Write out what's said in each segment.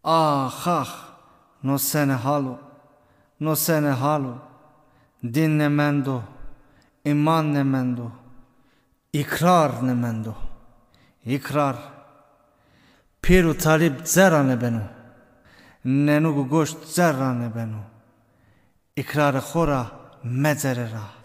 آخ آخ نوسن حالو دین نمندو ایمان نمندو اقرار نمندو اقرار پیرو طالب زرانه بنو ننوگو گوشت زرانه بنو اقرار خورا مزره را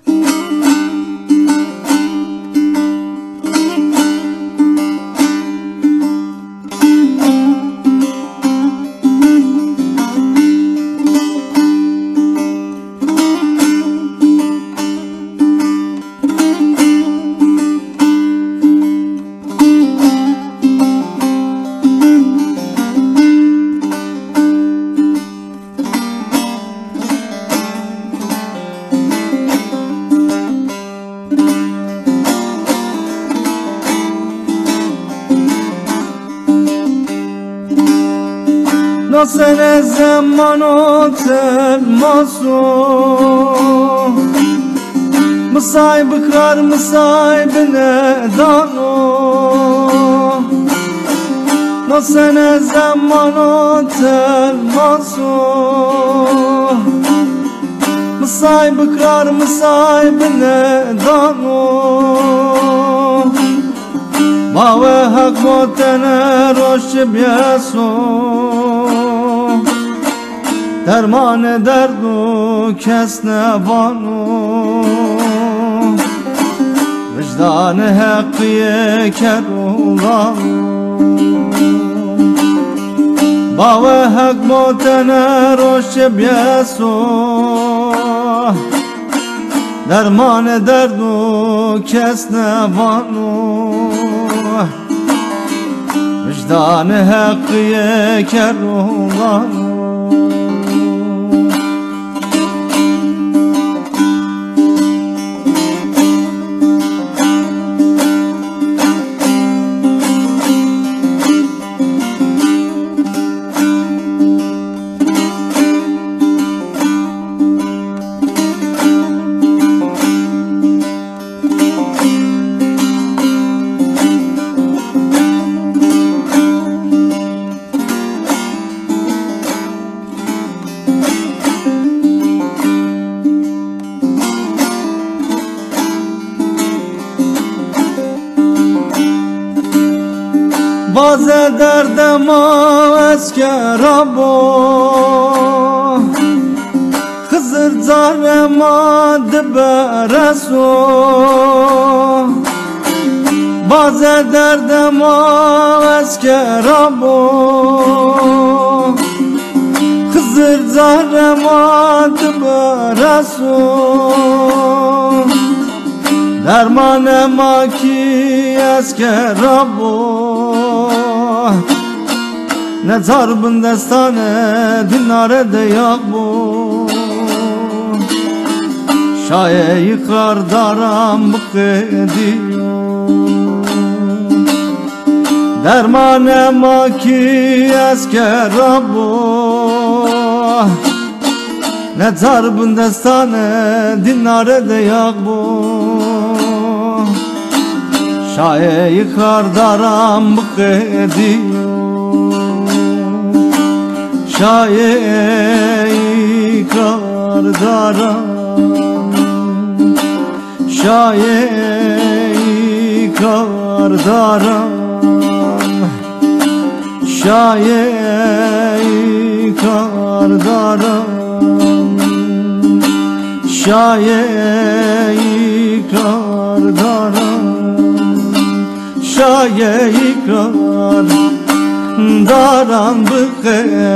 نوسن زمانو تلماسو مصايب اقرار مصايب ندانو نوسن زمانو تلماسو مصايب اقرار مصايب ندانو باوه حق موتنه روش بیاسو درمان دردو کس نبانو وجدان حقیه کرولانو باوه حق موتنه روش بیاسو درمان دردو کس نبانو وجدان حقیه کرولانو باز درد ما از کرابو خزر زار ما دبرسو باز درد ما از کرابو خزر زار ما دبرسو درمان ما کی از کرابو نزار بندستان دینار دیاق بو شایع اقرار دارم بقیدیو درمان ما کی از کرابو نزار بندستان دینار دیاق بو شایع اقرار دارم بقیدیو شایع اقرار دارم شایع اقرار دارم شایع اقرار دارم شایع اقرار دارم شایع اقرار دارم بقیدیو